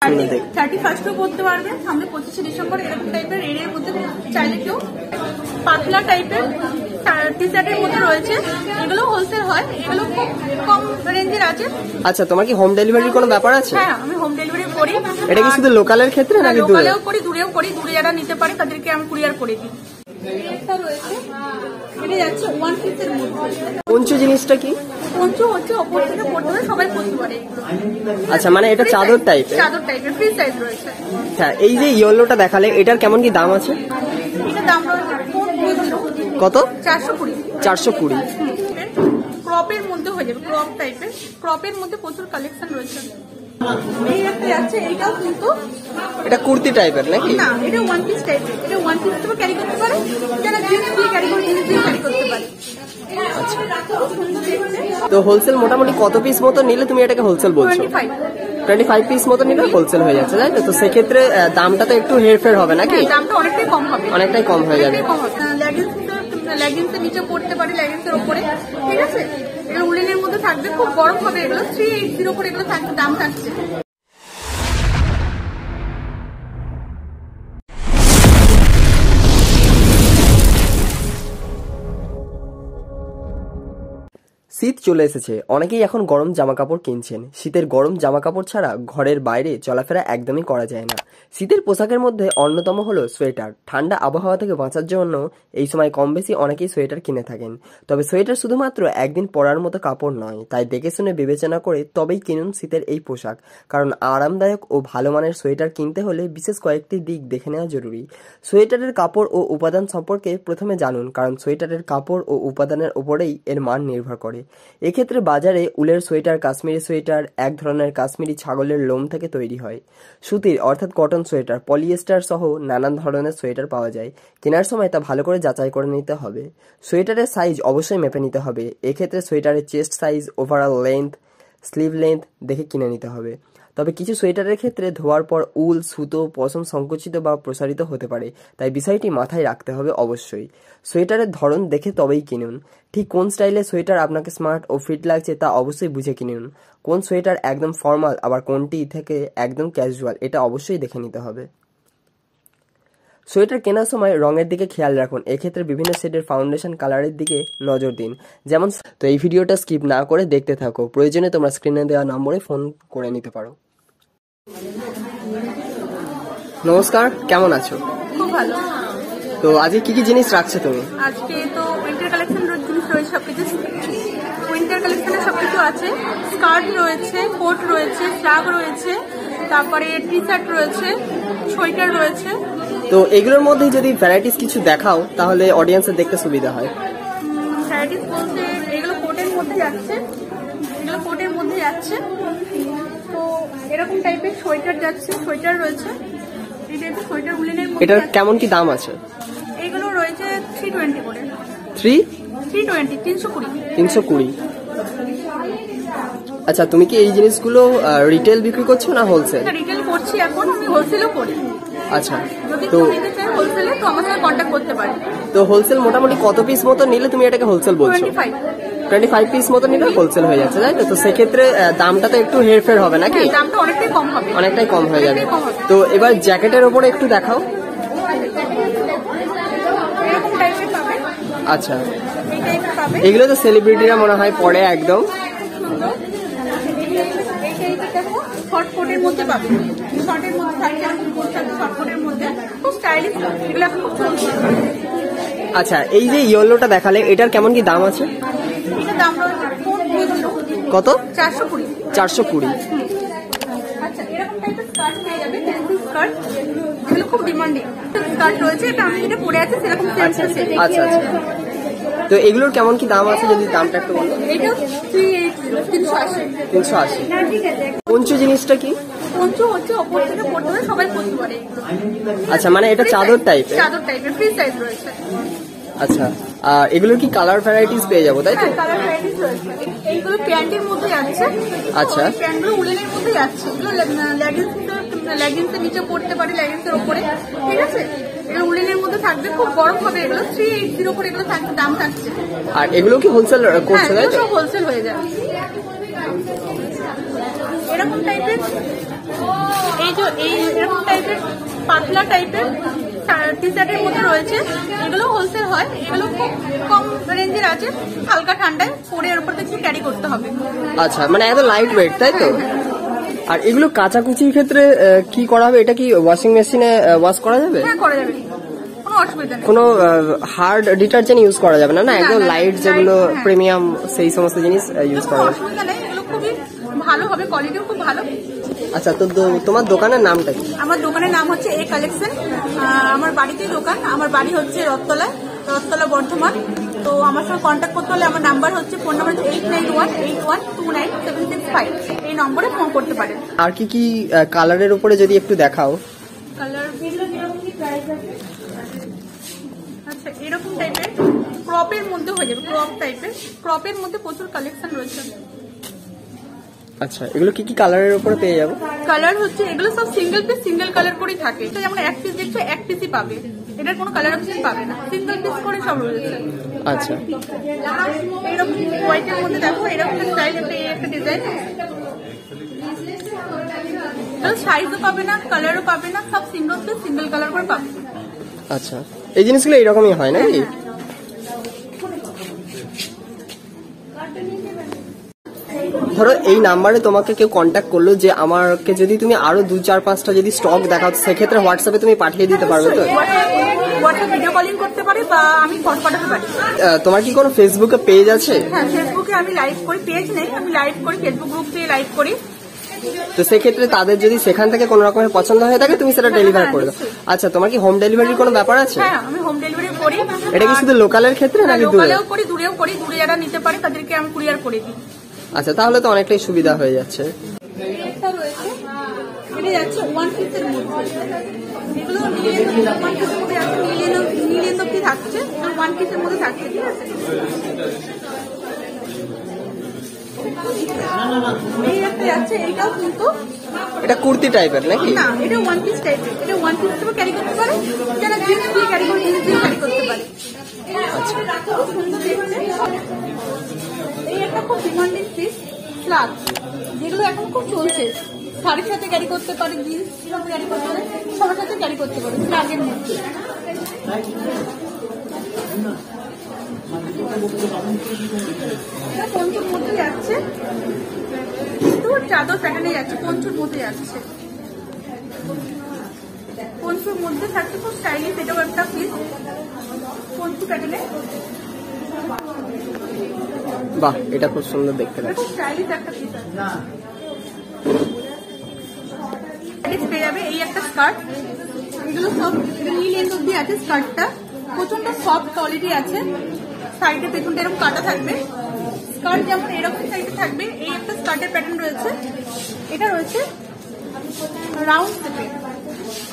31 পড়তে পারবে, সামনে 25শে ডিসেম্বর। এরকম টাইপের এর মধ্যে চাইলে কেউ পাতলা টাইপের টি শার্টের মধ্যে রয়েছে, এগুলো হোলসেল হয়, এগুলো খুব কম রেঞ্জের আছে। আচ্ছা, তোমার কি হোম ডেলিভারির কোনো ব্যাপার আছে? হ্যাঁ, আমি হোম ডেলিভারি করি। এটা কি শুধু লোকালের ক্ষেত্রে নাকি লোকালেও করি, দূরেও করি। দূরে যারা নিতে পারে তাদেরকে আমি কুরিয়ার করে দিই। এটা রয়েছে, এটা যাচ্ছে 1 পিসের মধ্যে। পঞ্চু জিনিসটা কি? পঞ্চু হচ্ছে ওপর থেকে পড়তে পারে, সবাই পড়তে পারে। আচ্ছা, মানে এটা চাদর টাইপের? চাদর টাইপের ফ্রি সাইজ রয়েছে। হ্যাঁ, এই যে ইয়েলোটা দেখালে এটার কেমন কি দাম আছে? এটার দাম রয়েছে কত? 420। 420। ক্রপের মধ্যে হয়ে যাবে, ক্রপ টাইপের। ক্রপের মধ্যে প্রচুর কালেকশন রয়েছে। এই একটা আছে, এইটাও কিন্তু এটা কুর্তি টাইপের নাকি? না, এটা 1 পিস টাইপের। এটা 1 পিস তো ক্যারি করতে পারে, যারা জিন্স দিয়ে ক্যারি করে, জিন্স দিয়ে ক্যারি করতে পারে। আচ্ছা, তো হোলসেল মোটামুটি কত পিস মতো নিলে তুমি এটাকে হোলসেল বলছো? 25 পিস মতো নিলে হোলসেল হয়ে যাচ্ছে, তাই তো? তো সেক্ষেত্রে দামটা তো একটু হেরফের হবে নাকি? দামটা অনেকটাই কম হবে, অনেকটাই কম হয়ে যাবে। লেগিংসের নিচে পড়তে পারে, লেগিংসের উপরে, ঠিক আছে? এগুলো উলেনের মধ্যে থাকবে, খুব গরম হবে। এগুলো 380 করে এগুলো থাকবে, দাম থাকছে। শীত চলে এসেছে, অনেকেই এখন গরম জামা কাপড় কিনছেন। শীতের গরম জামা কাপড় ছাড়া ঘরের বাইরে চলাফেরা একদমই করা যায় না। শীতের পোশাকের মধ্যে অন্যতম হলো সোয়েটার। ঠান্ডা আবহাওয়া থেকে বাঁচার জন্য এই সময় কম বেশি অনেকেই সোয়েটার কিনে থাকেন। তবে সোয়েটার শুধুমাত্র একদিন পরার মতো কাপড় নয়, তাই দেখে শুনে বিবেচনা করে তবেই কিনুন শীতের এই পোশাক। কারণ আরামদায়ক ও ভালো মানের সোয়েটার কিনতে হলে বিশেষ কয়েকটি দিক দেখে নেওয়া জরুরি। সোয়েটারের কাপড় ও উপাদান সম্পর্কে প্রথমে জানুন, কারণ সোয়েটারের কাপড় ও উপাদানের উপরেই এর মান নির্ভর করে। এক্ষেত্রে বাজারে উলের সোয়েটার, কাশ্মীরি সোয়েটার এক ধরনের কাশ্মীরি ছাগলের লোম থেকে তৈরি হয়। সুতির অর্থাৎ কটন সোয়েটার, পলিয়েস্টার সহ নানান ধরনের সোয়েটার পাওয়া যায়। কেনার সময় তা ভালো করে যাচাই করে নিতে হবে। সোয়েটারের সাইজ অবশ্যই মেপে নিতে হবে। এক্ষেত্রে সোয়েটারের chest size, overall length, sleeve length দেখে কিনে নিতে হবে। তবে কিছু সোয়েটারের ক্ষেত্রে ধোয়ার পর উল, সুতো, পশম সংকুচিত বা প্রসারিত হতে পারে, তাই বিষয়টি মাথায় রাখতে হবে অবশ্যই। সোয়েটারের ধরন দেখে তবেই কিনুন। ঠিক কোন স্টাইলের সোয়েটার আপনাকে স্মার্ট ও ফিট লাগছে তা অবশ্যই বুঝে কিনুন। কোন সোয়েটার একদম ফর্মাল, আবার কোনটি থেকে একদম ক্যাজুয়াল, এটা অবশ্যই দেখে নিতে হবে। সোয়েটার কেনার সময় রঙের দিকে খেয়াল রাখুন। এক্ষেত্রে বিভিন্ন শেডের ফাউন্ডেশন কালারের দিকে নজর দিন। যেমন, তো এই ভিডিওটা স্কিপ না করে দেখতে থাকো। প্রয়োজনে তোমরা স্ক্রিনে দেওয়া নম্বরে ফোন করে নিতে পারো। নমস্কার, কেমন আছো? খুব ভালো। তো আজকে কি কি জিনিস রাখছো তুমি? আজকে তো উইন্টার কালেকশন জিনিস রয়েছে, সবকিছু উইন্টার কালেকশনের সবকিছু আছে। স্কার্ট রয়েছে, কোট রয়েছে, ফ্রাক রয়েছে, তারপরে টি শার্ট রয়েছে, সোয়েটার রয়েছে। তো এগুলোর মধ্যে যদি ভ্যারাইটিস কিছু দেখাও তাহলে অডিয়েন্সের দেখতে সুবিধা হয়। ভ্যারাইটিস বলতে এগুলো কোটের মধ্যে যাচ্ছে, এগুলো কোটের মধ্যে যাচ্ছে। তো এরকম টাইপের সোয়েটার যাচ্ছে, সোয়েটার রয়েছে। এই টাইপের সোয়েটার উলেনের মধ্যে। এটার কেমন কি দাম আছে? এগুলো রয়েছে 320 করে। 320? 320। আচ্ছা, তুমি কি এই জিনিসগুলো রিটেল বিক্রি করছো না হোলসেল? রিটেল করছি এখন, আমি হোলসেলও করি। আচ্ছা, যদি তো কেউ নিতে চায় হোলসেলে তো আমার সাথে কন্ট্যাক্ট করতে পারে। তো হোলসেল মোটামুটি কত পিস মতো নিলে তুমি এটাকে হোলসেল বলছো? 25 পিস মতো নিলে হোলসেল হয়ে যাচ্ছে, তাই তো? তো সেক্ষেত্রে দামটা তো একটু হেরফের হবে নাকি? দামটা অনেকটাই কম হবে। অনেকটাই কম হয়ে যাবে। তো এবার জ্যাকেটের উপরে একটু দেখাও। এরকম টাইপের পাবে। আচ্ছা, এই টাইপের পাবে। এগুলো তো সেলিব্রিটিরা মনে হয় পরে একদম। এই টাইপের দেখো, শর্ট কোটের মধ্যে পাবে। শর্টের মধ্যে থাকবে, এরকম কোট থাকবে শর্ট কোটের মধ্যে, খুব স্টাইলিশ। এগুলো এখন খুব চলছে। আচ্ছা, এই যে ইয়েলোটা দেখালে এটার কেমন কি দাম আছে? এটার দাম রয়েছে কত? 420। 420। আচ্ছা, এরকম টাইপের স্কার্ট পেয়ে যাবে, ফ্যান্সি স্কার্ট। এগুলো খুব ডিমান্ডিং স্কার্ট রয়েছে। এটা আমি যেটা পরে আছি সেরকম সেম। আচ্ছা আচ্ছা, তো এগুলোর কেমন কি দাম আছে যদি দামটা একটু বলো? এটা 380। 380। পঞ্চু জিনিসটা কি? পঞ্চু হচ্ছে ওপর থেকে পড়তে পারে, সবাই পড়তে পারে। আচ্ছা, মানে এটা চাদর টাইপের? চাদর টাইপের ফ্রি সাইজ রয়েছে। আচ্ছা, আর এগুলোর কি কালার ভ্যারাইটিস পেয়ে যাবো, তাই তো? কালার ভ্যারাইটিস রয়েছে। এইগুলো প্যান্টের মধ্যে যাচ্ছে। আচ্ছা, প্যান্টগুলো উলেনের মধ্যে যাচ্ছে। এগুলো লেগিংসের নিচে পড়তে পারে, লেগিংসের উপরে, ঠিক আছে? এগুলো উলেনের মধ্যে থাকবে, খুব গরম হবে। এগুলো 380 করে এগুলো থাকবে, দাম থাকছে। আর এগুলো কি হোলসেল করছে, তাই তো? হোলসেল হয়ে যায়। এরকম টাইপের এই যে এরকম টাইপের পাতলা টাইপের টি শার্টের মধ্যে রয়েছে, এগুলো হোলসেল হয়, এগুলো খুব কম রেঞ্জের আছে, হালকা ঠান্ডায় পরে এর উপর কিছু ক্যারি করতে হবে। আচ্ছা, মানে এত লাইট ওয়েট, তাই তো? আর এগুলো কাচাকুচির ক্ষেত্রে কি করা হবে? এটা কি ওয়াশিং মেশিনে ওয়াশ করা যাবে? হ্যাঁ, করা যাবে, কোনো অসুবিধা নেই। কোনো হার্ড ডিটারজেন্ট ইউজ করা যাবে না? না, একদম লাইট যেগুলো প্রিমিয়াম সেই সমস্ত জিনিস ইউজ করা যাবে। অসুবিধা নেই, এগুলো খুবই ভালো হবে, কোয়ালিটিও খুব ভালো। আচ্ছা, তো তোমার দোকানের নামটা কি? আমার দোকানের নাম হচ্ছে এ কালেকশন। আমার বাড়িতেই দোকান, আমার বাড়ি হচ্ছে রথতলা বর্ধমান। তো আমার সঙ্গে কন্ট্যাক্ট করতে হলে আমার নাম্বার হচ্ছে, ফোন নাম্বার হচ্ছে 8918129765। এই নম্বরে ফোন করতে পারেন। আর কি কি কালারের উপরে যদি একটু দেখাও। কালার আচ্ছা, এরকম টাইপের ক্রপের মধ্যে হয়ে যাবে, ক্রপের মধ্যে প্রচুর কালেকশন রয়েছে। আচ্ছা, এগুলো কি কি কালারের উপরে পেয়ে যাবো? কালার হচ্ছে এগুলো সব সিঙ্গেল পিস সিঙ্গেল কালার করে থাকে। তো যেমন এক পিস দেখছো, এক পিসই পাবে, এটার কোনো কালার অপশন পাবে না, সিঙ্গেল পিস করে সব রয়েছে। আচ্ছা, এরকম হোয়াইটের মধ্যে দেখো, এরকম স্টাইল একটা ডিজাইন, সাইজও পাবে না, কালারও পাবে না, সব সিঙ্গেল পিস সিঙ্গেল কালার করে পাবে। আচ্ছা, এই জিনিসগুলো এইরকমই হয় নাকি? ধরো এই নাম্বারে তোমাকে কেউ কন্ট্যাক্ট করলো যে আমাকে যদি তুমি আরো 2-4-5টা যদি স্টক দেখাও, সেক্ষেত্রে হোয়াটসঅ্যাপে তুমি পাঠিয়ে দিতে পারবে তো? হোয়াটসঅ্যাপ ভিডিও কলিং করতে পারে বা আমি ফটো পাঠাতে পারি। তোমার কি কোনো ফেসবুকে পেজ আছে? হ্যাঁ, ফেসবুকে আমি লাইভ করি, পেজ নেই, আমি লাইভ করি, ফেসবুক গ্রুপ দিয়ে লাইভ করি। তো সেক্ষেত্রে তাদের যদি সেখান থেকে কোনো রকমের পছন্দ হয়ে থাকে, তুমি সেটা ডেলিভার করে দাও। আচ্ছা, তোমার কি হোম ডেলিভারির কোনো ব্যাপার আছে? হ্যাঁ, আমি হোম ডেলিভারি করি। এটা কি শুধু লোকালের ক্ষেত্রে নাকি দূরে? লোকালেও করি, দূরেও করি, দূরে যারা নিতে পারে তাদেরকে আমি কুরিয়ার করে দিই। আচ্ছা, তাহলে তো অনেকটাই সুবিধা হয়ে যাচ্ছে। এটা রয়েছে, এটা যাচ্ছে ওয়ান পিসের মধ্যে, এগুলো নীলের অব্দি থাকছে, ওয়ান পিসের মধ্যে থাকছে, ঠিক আছে? এই একটা যাচ্ছে, এইটাও কিন্তু এটা কুর্তি টাইপের নাকি? না, এটা ওয়ান পিস টাইপের, এটা ওয়ান পিস হিসেবে ক্যারি করতে পারে, যারা জিন্স দিয়ে ক্যারি করে, জিন্স দিয়ে ক্যারি করতে পারে। আচ্ছা, খুব সুন্দর দেখতে। এই একটা খুব ডিমান্ডিং পিস স্লাগ, যেগুলো এখন খুব চলছে, শাড়ির সাথে ক্যারি করতে পারে, জিন্স সাথে ক্যারি করতে পারে, সবার সাথে ক্যারি করতে পারে, স্লাগের মধ্যে। পঞ্চুর মধ্যে যাচ্ছে, কিন্তু চাদর প্যাটার্নে যাচ্ছে, পঞ্চুর মধ্যে যাচ্ছে, পঞ্চুর মধ্যে থাকছে, খুব স্টাইলিশ। এটাও একটা পিস পঞ্চু প্যাটার্নে। বাহ, এটা খুব সুন্দর দেখতে লাগছে। খুব স্টাইলিশ একটা পিস পেয়ে যাবে। এই একটা স্কার্ট, এগুলো সব নীল এন্ড অব্দি আছে, স্কার্টটা প্রচন্ড সফট কোয়ালিটি আছে, সাইডে পেছনটা এরকম কাটা থাকবে, স্কার্ট যেমন এরকম সাইডে থাকবে। এই একটা স্কার্টের প্যাটার্ন রয়েছে, এটা রয়েছে রাউন্ড শেপে।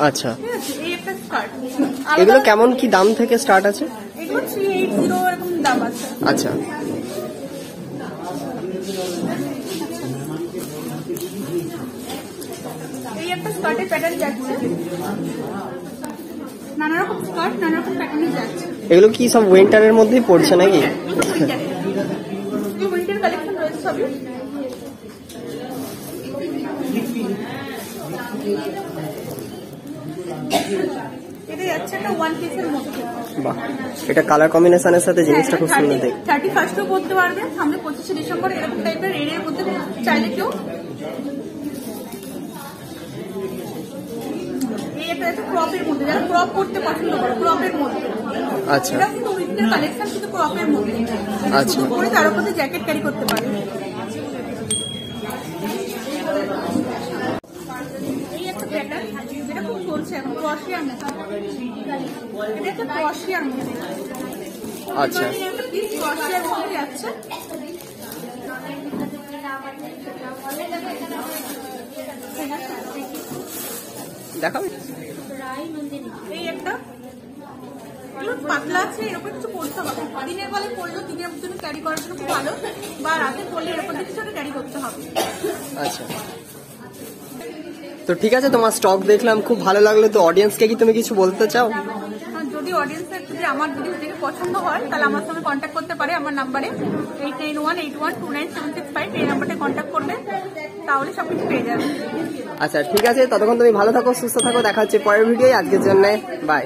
আচ্ছা, ঠিক আছে, এই একটা স্কার্ট। এগুলো কেমন কি দাম থেকে স্টার্ট আছে? এগুলো 380 এরকম দাম আছে। আচ্ছা, এই একটা স্কার্টের প্যাটার্ন যাচ্ছে, নানা রকম স্কার্ট নানা রকম প্যাটার্নে যাচ্ছে। এগুলো কি সব উইন্টারের মধ্যেই পড়ছে নাকি? উইন্টার কালেকশন রয়েছে সবই। এটা যাচ্ছে একটা ওয়ান পিসের মধ্যে। বাহ, এটা কালার কম্বিনেশনের সাথে জিনিসটা খুব সুন্দর দেখতে। 31st পড়তে পারবে, সামনে 25শে ডিসেম্বর, এরকম টাইপের এর মধ্যে চাইলে কেউ। এই একটা আছে ক্রপের মধ্যে, যারা ক্রপ করতে পছন্দ করে, ক্রপের মধ্যে। আচ্ছা, এটা কিন্তু উইন্টার কালেকশন, কিন্তু ক্রপের মধ্যে। আচ্ছা, পরে তার উপরে জ্যাকেট ক্যারি করতে পারবে। এই একটা প্যাটার্ন, যেটা খুব চলছে এখন, ক্রশিয়ার মধ্যে। এটা একটা ক্রশিয়ার মধ্যে। আচ্ছা, একটা পিস ক্রশিয়ার মধ্যে যাচ্ছে। দেখাবে। এই একটা পাতলা আছে, এরকম কিছু পড়তে হবে, দিনের বেলায় পড়লেও দিনের জন্য ক্যারি করার জন্য খুব ভালো, বা রাতে পড়লে এরকম কিছু ক্যারি করতে হবে। আচ্ছা, তো ঠিক আছে, তোমার স্টক দেখলাম, খুব ভালো লাগলো। তো অডিয়েন্সকে কি তুমি কিছু বলতে চাও? যদি অডিয়েন্সের যদি আমার জিনিস দেখে পছন্দ হয় তাহলে আমার সঙ্গে কন্ট্যাক্ট করতে পারে আমার নাম্বারে 8918129765 এই নাম্বারে কন্ট্যাক্ট করবে, তাহলে সবকিছু পেয়ে যাবে। আচ্ছা ঠিক আছে, ততক্ষণ তুমি ভালো থাকো, সুস্থ থাকো, দেখা হচ্ছে পরের ভিডিও। আজকের জন্য বাই।